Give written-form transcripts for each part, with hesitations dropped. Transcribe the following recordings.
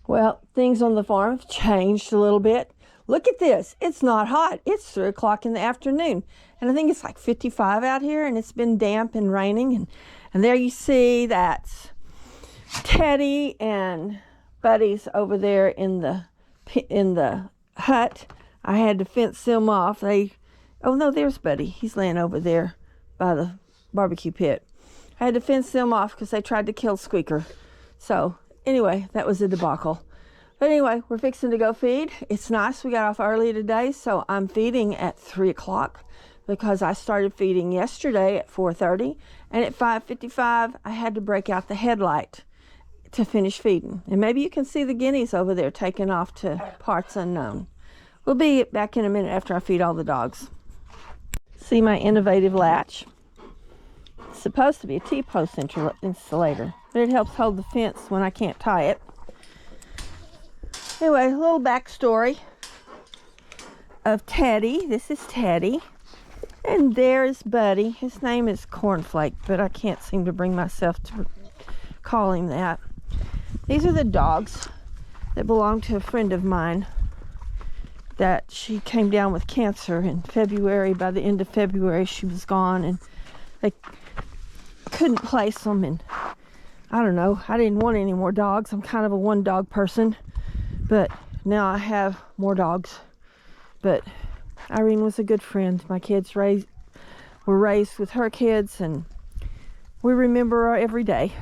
Well, things on the farm have changed a little bit. Look at this. It's not hot. It's 3 o'clock in the afternoon. And I think it's like 55 out here, and it's been damp and raining. And there you see that's Teddy and Buddy's over there in the hut. I had to fence them off. Oh no, there's Buddy. He's laying over there by the barbecue pit. I had to fence them off because they tried to kill Squeaker. So anyway, that was a debacle. But anyway, we're fixing to go feed. It's nice. We got off early today, so I'm feeding at 3 o'clock because I started feeding yesterday at 4:30, and at 5:55 I had to break out the headlight to finish feeding. And maybe you can see the guineas over there taking off to parts unknown. We'll be back in a minute after I feed all the dogs. See my innovative latch? It's supposed to be a T-post insulator, but it helps hold the fence when I can't tie it. Anyway, a little backstory of Teddy. This is Teddy. And there is Buddy. His name is Cornflake, but I can't seem to bring myself to call him that. These are the dogs that belong to a friend of mine that she came down with cancer in February. By the end of February, she was gone, and they couldn't place them. And I don't know, I didn't want any more dogs. I'm kind of a one dog person, but now I have more dogs. But Irene was a good friend. My kids were raised with her kids, and we remember her every day.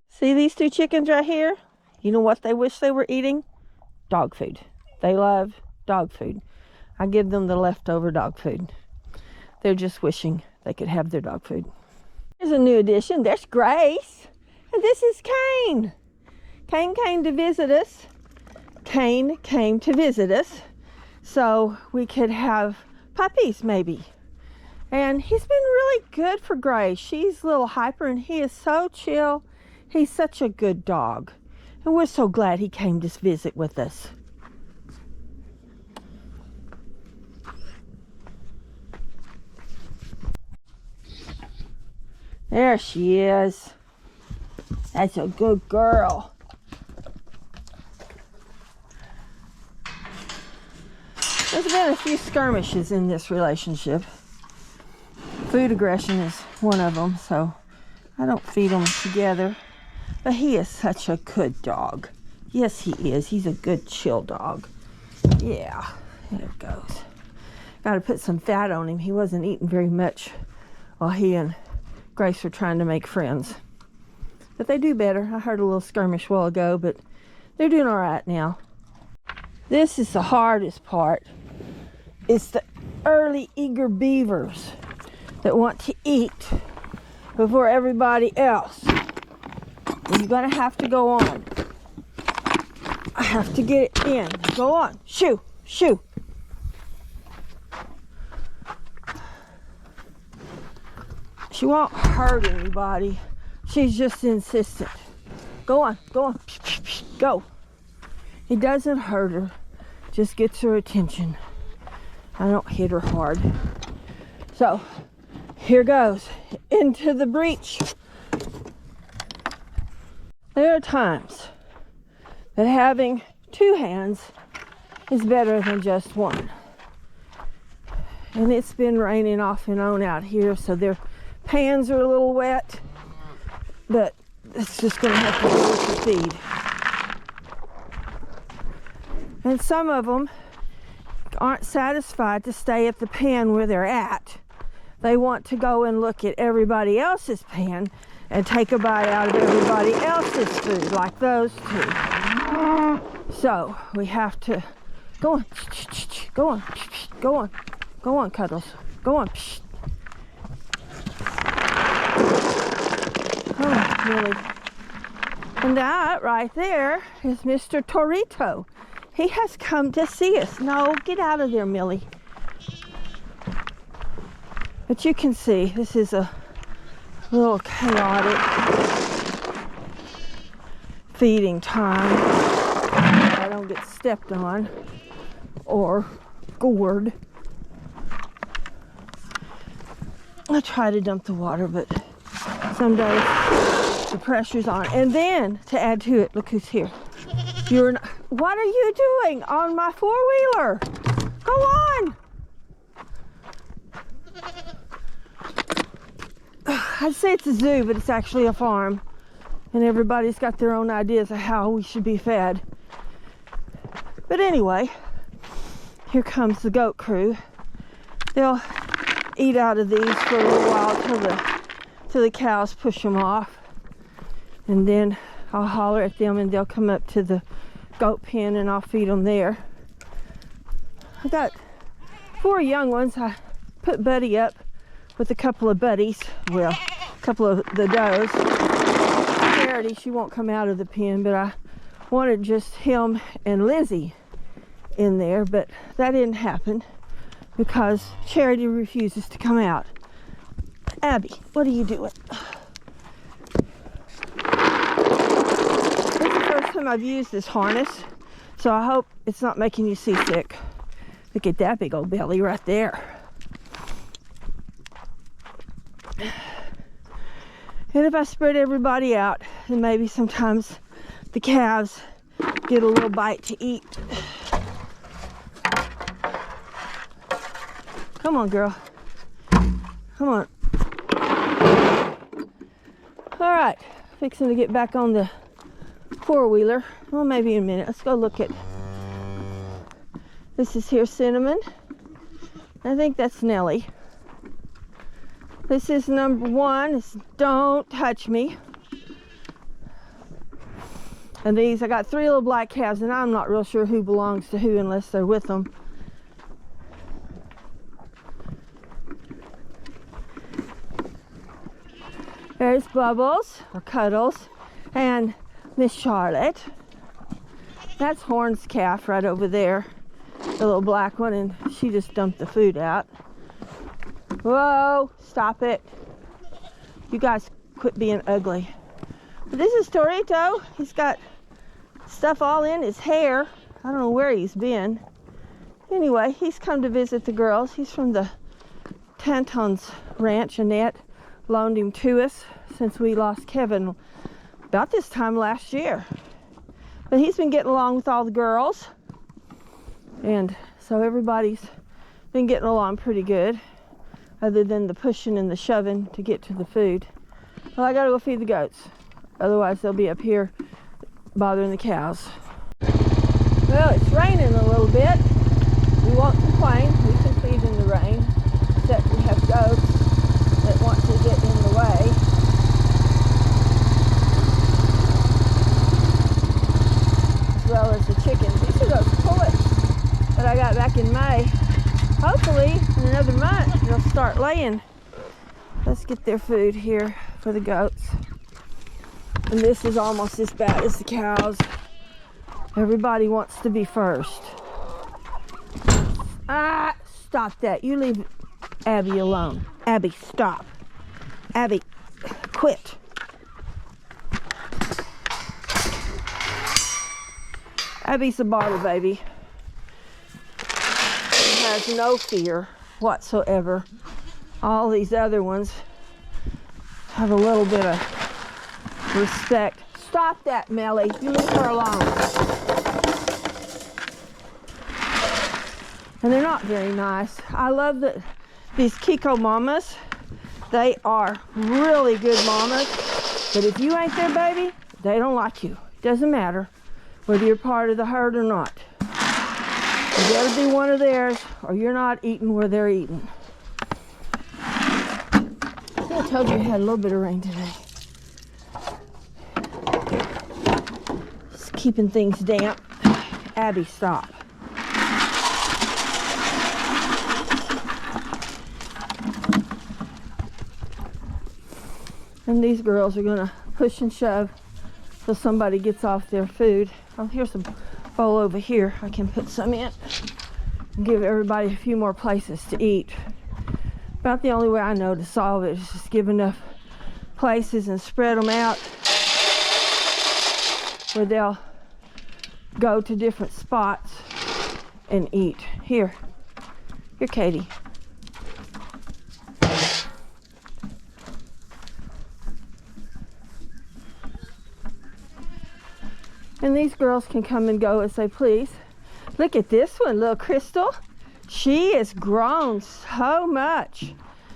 See these 2 chickens right here? You know what they wish they were eating? Dog food. They love dog food. I give them the leftover dog food. They're just wishing they could have their dog food. Here's a new addition. There's Grace. And this is Kane. Kane came to visit us. Kane came to visit us so we could have puppies maybe. And he's been really good for Grace. She's a little hyper, and he is so chill. He's such a good dog. And we're so glad he came to visit with us. There she is. That's a good girl. There's been a few skirmishes in this relationship. Food aggression is one of them, so I don't feed them together. But he is such a good dog. Yes, he is. He's a good, chill dog. Yeah, there it goes. Got to put some fat on him. He wasn't eating very much while he and Grace were trying to make friends. But they do better. I heard a little skirmish a while ago, but they're doing all right now. This is the hardest part. It's the early eager beavers that want to eat before everybody else. You're going to have to go on. I have to get it in. Go on. Shoo. Shoo. She won't hurt anybody. She's just insistent. Go on. Go on. Go. It doesn't hurt her. Just gets her attention. I don't hit her hard. So, here goes. Into the breach. There are times that having 2 hands is better than just one. And it's been raining off and on out here, so their pans are a little wet, but it's just going to have to do with the feed. And some of them aren't satisfied to stay at the pan where they're at. They want to go and look at everybody else's pan and take a bite out of everybody else's food, like those 2. So we have to go on, go on, go on, go on, Cuddles, go on. Oh, really. And that right there is Mr. Torito. He has come to see us. No, get out of there, Millie. But you can see this is a little chaotic feeding time. I don't get stepped on or gored. I try to dump the water, but some days The pressure's on. And then, to add to it, look who's here. What are you doing on my four-wheeler? Go on! I'd say it's a zoo, but it's actually a farm. And everybody's got their own ideas of how we should be fed. But anyway, here comes the goat crew. They'll eat out of these for a little while till the cows push them off. And then I'll holler at them and they'll come up to the goat pen and I'll feed them there. I got 4 young ones. I put Buddy up with a couple of buddies. Well, a couple of the does. Charity, she won't come out of the pen, but I wanted just him and Lizzie in there, but that didn't happen because Charity refuses to come out. Abby, what are you doing? This is the first time I've used this harness, so I hope it's not making you seasick. Look at that big old belly right there. And if I spread everybody out, then maybe sometimes the calves get a little bite to eat. Come on, girl. Come on. All right, fixing to get back on the four-wheeler. Well, maybe in a minute. Let's go look at... This is here Cinnamon. I think that's Nellie. This is number 1. It's Don't Touch Me. And these, I got 3 little black calves, and I'm not real sure who belongs to who unless they're with them. There's Bubbles, or Cuddles, and Miss Charlotte. That's Horn's calf right over there, the little black one, and she just dumped the food out. Whoa, stop it. You guys quit being ugly. But this is Torito. He's got stuff all in his hair. I don't know where he's been. Anyway, he's come to visit the girls. He's from the Tantons Ranch. Annette loaned him to us since we lost Kevin about this time last year. But he's been getting along with all the girls. And so everybody's been getting along pretty good, other than the pushing and the shoving to get to the food. Well, I gotta go feed the goats. Otherwise, they'll be up here bothering the cows. Well, it's raining a little bit. We won't complain. We can feed in the rain, except we have goats that want to get in the way. As well as the chickens. These are those pullets that I got back in May. Hopefully, in another month, they'll start laying. Let's get their food here for the goats. And this is almost as bad as the cows. Everybody wants to be first. Ah, stop that. You leave Abby alone. Abby, stop. Abby, quit. Abby's a bottle baby. She has no fear whatsoever. All these other ones have a little bit of respect. Stop that, Melly. You leave her alone. And they're not very nice. I love that these Kiko mamas, they are really good mamas. But if you ain't their baby, they don't like you. Doesn't matter whether you're part of the herd or not. You better be one of theirs or you're not eating where they're eating. I told you we had a little bit of rain today. Just keeping things damp. Abby, stop. And these girls are gonna push and shove till somebody gets off their food. Oh, here's some bowl over here. I can put some in and give everybody a few more places to eat. About the only way I know to solve it is just give enough places and spread them out where they'll go to different spots and eat. Here, Katie. And these girls can come and go as they please. Look at this one, little Crystal. She has grown so much.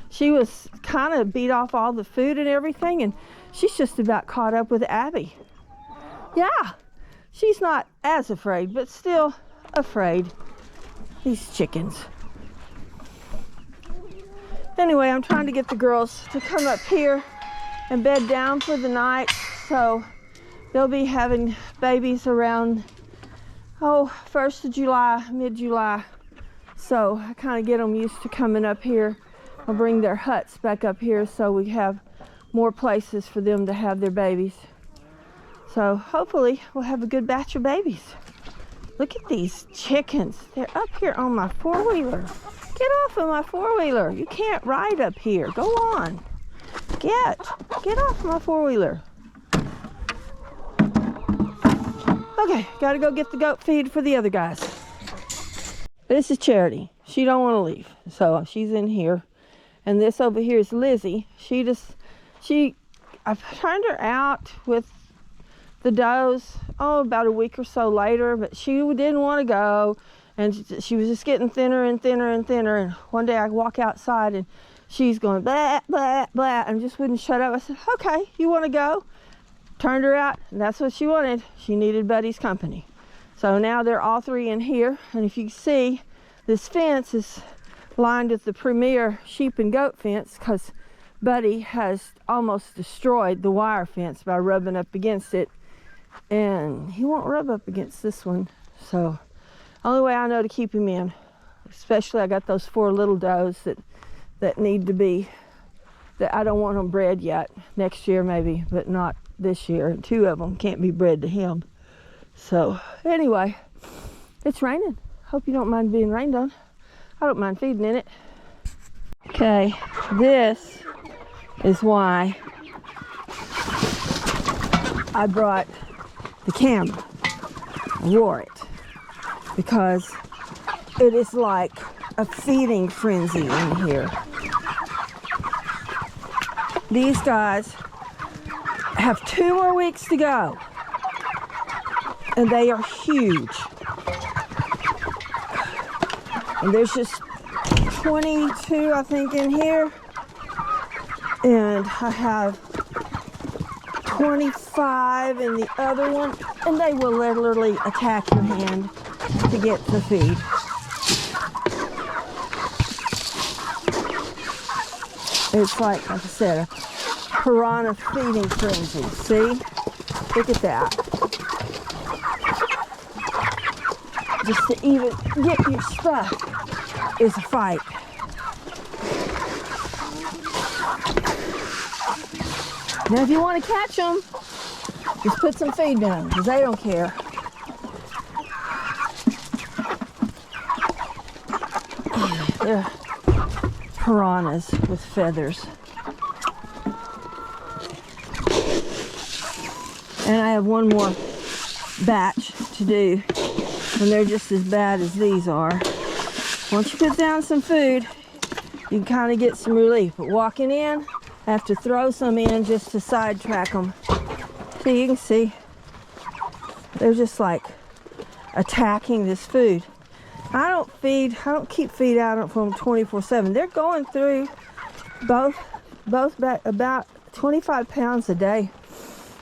She was kind of beat off all the food and everything, and she's just about caught up with Abby. Yeah, she's not as afraid, but still afraid. These chickens. Anyway, I'm trying to get the girls to come up here and bed down for the night, so they'll be having babies around, 1st of July, mid-July. So I kind of get them used to coming up here. I'll bring their huts back up here so we have more places for them to have their babies. So hopefully we'll have a good batch of babies. Look at these chickens. They're up here on my four-wheeler. Get off of my four-wheeler. You can't ride up here. Go on. Get off my four-wheeler. Okay, gotta go get the goat feed for the other guys. This is Charity. She don't want to leave, so she's in here. And this over here is Lizzie. I've turned her out with the does, about a week or so later, but she didn't want to go, and she was just getting thinner and thinner and thinner. And one day I walk outside and she's going blah, blah, blah, and just wouldn't shut up. I said, okay, you want to go? Turned her out, and that's what she wanted. She needed Buddy's company. So now they're all three in here, and if you see, this fence is lined with the Premier sheep and goat fence because Buddy has almost destroyed the wire fence by rubbing up against it, and he won't rub up against this one. So only way I know to keep him in, especially I got those 4 little does that need to be, that I don't want them bred yet. Next year maybe, but not this year. And 2 of them can't be bred to him. So anyway, it's raining. Hope you don't mind being rained on. I don't mind feeding in it. Okay, this is why I brought the camera. I wore it because it is like a feeding frenzy in here. These guys have 2 more weeks to go, and they are huge. And there's just 22, I think, in here, and I have 25 in the other one, and they will literally attack your hand to get the feed. It's like I said, a piranha feeding frenzy. See? Look at that. Just to even get your stuff is a fight. Now if you want to catch them, just put some feed down, because they don't care. They're piranhas with feathers. And I have one more batch to do, and they're just as bad as these are. Once you put down some food, you can kind of get some relief. But walking in, I have to throw some in just to sidetrack them. So you can see, they're just like attacking this food. I don't keep feed out for them 24/7. They're going through both about 25 pounds a day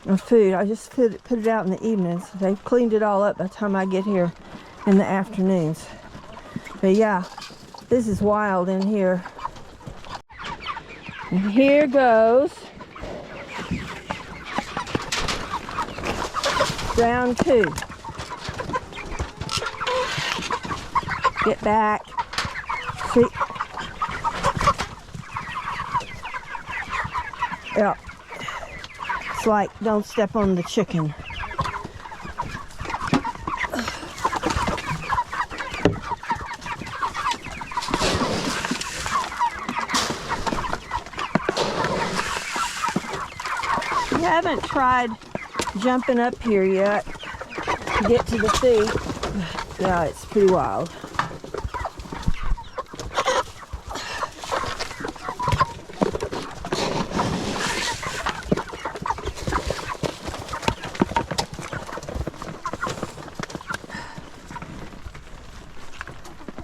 of food. I just put it out in the evenings. They've cleaned it all up by the time I get here in the afternoons. But yeah, this is wild in here. And here goes round 2. Get back. See? Yeah. It's like, don't step on the chicken. I haven't tried jumping up here yet to get to the feed. Yeah, it's pretty wild.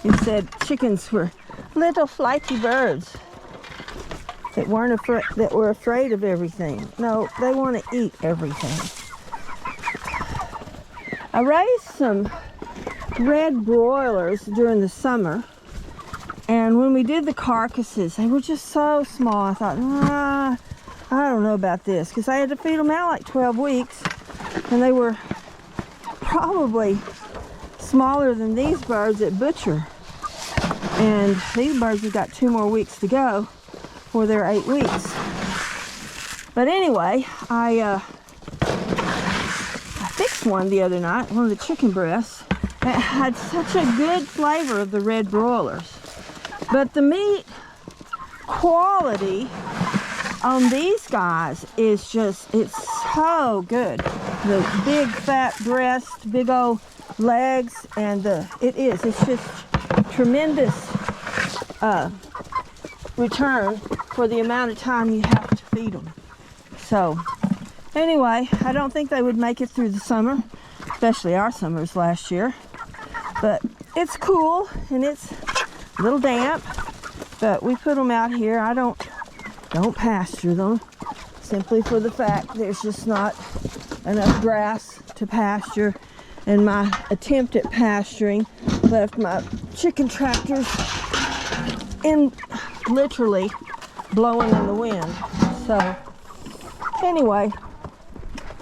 It said chickens were little flighty birds that were afraid of everything. No, they want to eat everything. I raised some red broilers during the summer, and when we did the carcasses, they were just so small. I thought, I don't know about this, because I had to feed them out like 12 weeks, and they were probably smaller than these birds at Butcher. And these birds have got 2 more weeks to go for their 8 weeks. But anyway, I fixed one the other night, one of the chicken breasts. It had such a good flavor of the red broilers. But the meat quality on these guys is just, it's so good. The big fat breast, big old legs, and it's just tremendous return for the amount of time you have to feed them. So anyway, I don't think they would make it through the summer, especially our summers last year. But it's cool and it's a little damp, but we put them out here. I don't pasture them, simply for the fact there's just not enough grass to pasture, and my attempt at pasturing left my chicken tractors literally blowing in the wind. So anyway,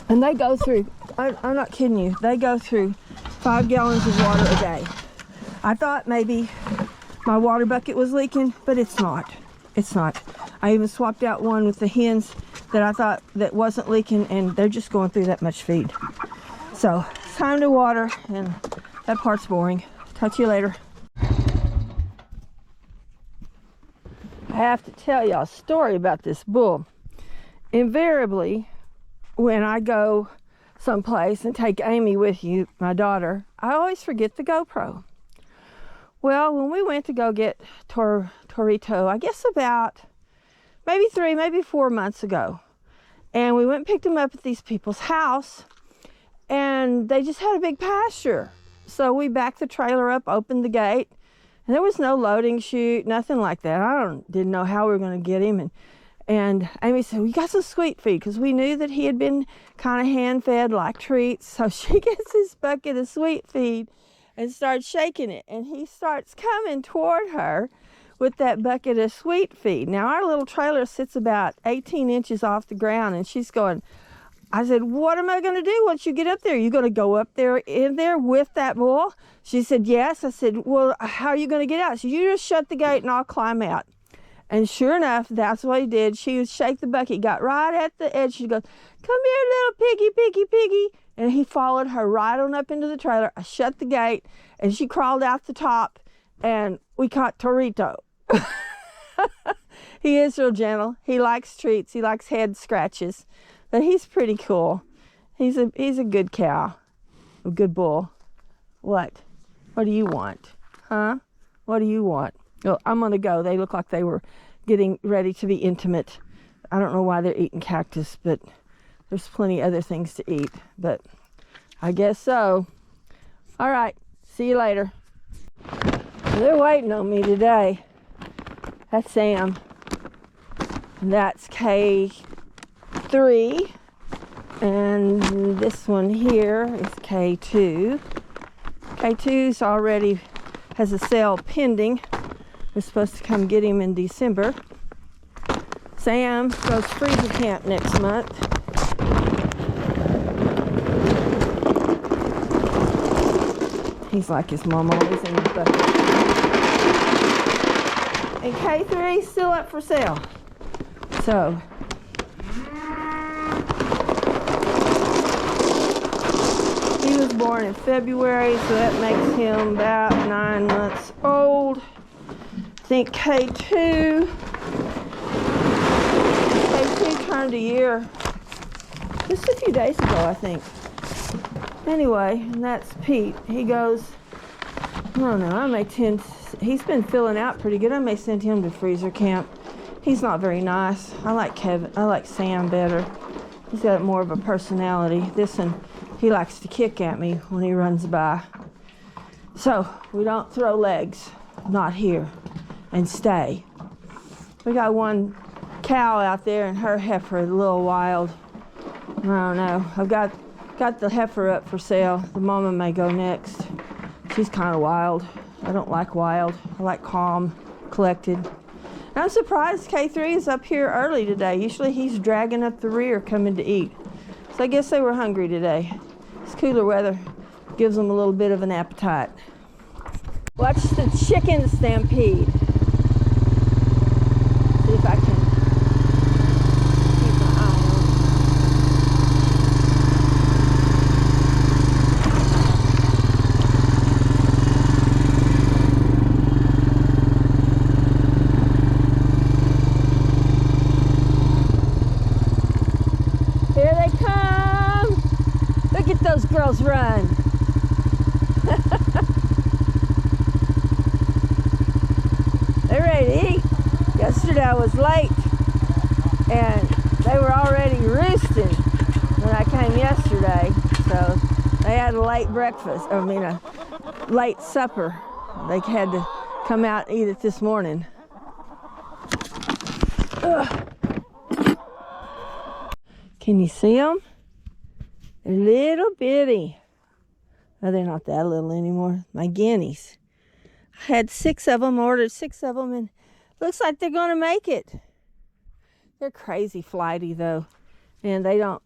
and they go through, I'm not kidding you, they go through 5 gallons of water a day. I thought maybe my water bucket was leaking, but it's not. It's not. I even swapped out one with the hens that I thought that wasn't leaking, and they're just going through that much feed. So it's time to water, and that part's boring. Talk to you later. I have to tell y'all a story about this bull. Invariably, when I go someplace and take Amy with you, my daughter, I always forget the GoPro. Well, when we went to go get Torito, I guess about maybe 3, maybe 4 months ago, and we went and picked him up at these people's house, and they just had a big pasture. So we backed the trailer up, opened the gate, and there was no loading chute, nothing like that. Didn't know how we were going to get him. And Amy said, we got some sweet feed, because we knew that he had been kind of hand-fed like treats. So she gets this bucket of sweet feed and starts shaking it. And he starts coming toward her with that bucket of sweet feed. Now, our little trailer sits about 18 inches off the ground, and she's going, I said, what am I going to do once you get up there? You going to go up there in there with that bull? She said, yes. I said, well, how are you going to get out? She said, you just shut the gate and I'll climb out. And sure enough, that's what he did. She would shake the bucket, got right at the edge. She goes, come here, little piggy, piggy, piggy. And he followed her right on up into the trailer. I shut the gate, and she crawled out the top, and we caught Torito. He is real gentle. He likes treats. He likes head scratches. But he's pretty cool. He's a good cow, a good bull. What? What do you want? Huh? What do you want? Well, I'm going to go. They look like they were getting ready to be intimate. I don't know why they're eating cactus, but there's plenty of other things to eat. But I guess so. All right. See you later. They're waiting on me today. That's Sam. And that's K3. And this one here is K2. K2's already has a sale pending. We're supposed to come get him in December. Sam goes freezer camp next month. He's like his mom, always in the bucket. And K3 is still up for sale. So he was born in February, so that makes him about 9 months old. I think K2 turned a year just a few days ago, I think. Anyway, and that's Pete. He goes, I don't know, I may tend, he's been filling out pretty good. I may send him to freezer camp. He's not very nice. I like Sam better. He's got more of a personality. This one, he likes to kick at me when he runs by. So we don't throw legs, not here, and stay. We got one cow out there and her heifer, a little wild. I don't know. I've got the heifer up for sale. The mama may go next. She's kind of wild. I don't like wild. I like calm, collected. And I'm surprised K3 is up here early today. Usually he's dragging up the rear coming to eat. So I guess they were hungry today. This cooler weather gives them a little bit of an appetite. Watch the chicken stampede. See if I can keep my eye on. Here they come. Look at those girls run. They're ready to eat. Yesterday I was late and they were already roosting when I came yesterday. So they had a late breakfast, a late supper. They had to come out and eat it this morning. Ugh. Can you see them? They're little bitty. Oh, they're not that little anymore. My guineas. I had 6 of them, ordered 6 of them, and looks like they're going to make it. They're crazy flighty though, and they don't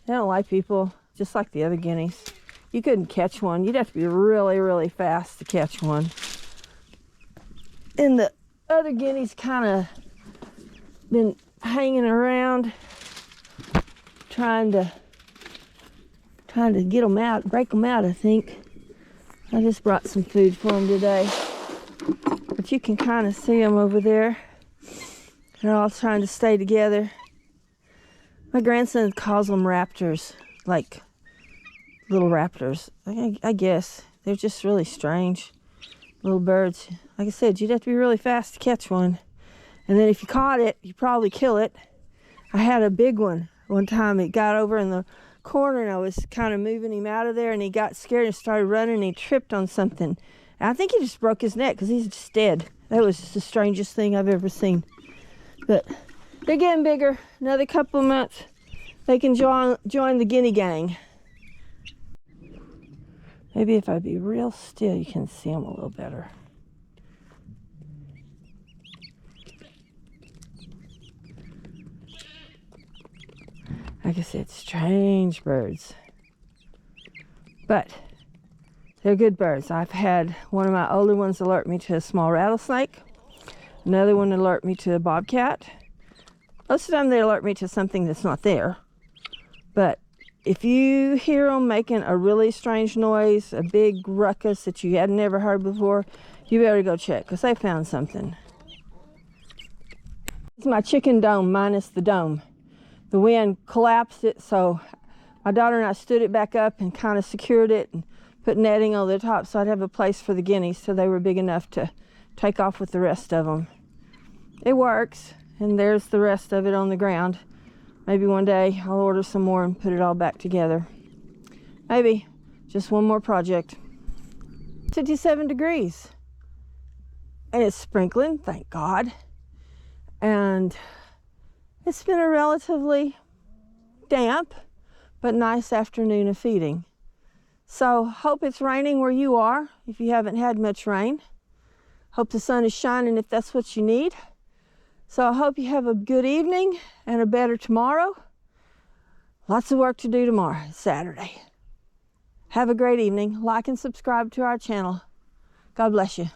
like people, just like the other guineas. You couldn't catch one. You'd have to be really, really fast to catch one. And the other guineas kind of been hanging around, trying to get them out, break them out, I think. I just brought some food for them today. But you can kind of see them over there. They're all trying to stay together. My grandson calls them raptors, like little raptors. I guess. They're just really strange little birds. Like I said, you'd have to be really fast to catch one. And then if you caught it, you'd probably kill it. I had a big one time. It got over in the corner and I was kind of moving him out of there and he got scared and started running and he tripped on something. And I think he just broke his neck because he's just dead. That was just the strangest thing I've ever seen. But they're getting bigger. Another couple of months they can join the guinea gang. Maybe if I be real still you can see them a little better. Like I said, strange birds. But they're good birds. I've had one of my older ones alert me to a small rattlesnake. Another one alert me to a bobcat. Most of the time they alert me to something that's not there. But if you hear them making a really strange noise, a big ruckus that you had never heard before, you better go check because they found something. It's my chicken dome minus the dome. The wind collapsed it, so my daughter and I stood it back up and kind of secured it and put netting on the top so I'd have a place for the guineas so they were big enough to take off with the rest of them. It works, and there's the rest of it on the ground. Maybe one day I'll order some more and put it all back together. Maybe. Just one more project. 57 degrees. And it's sprinkling, thank God. And it's been a relatively damp but nice afternoon of feeding. So hope it's raining where you are if you haven't had much rain. Hope the sun is shining if that's what you need. So I hope you have a good evening and a better tomorrow. Lots of work to do tomorrow, Saturday. Have a great evening. Like and subscribe to our channel. God bless you.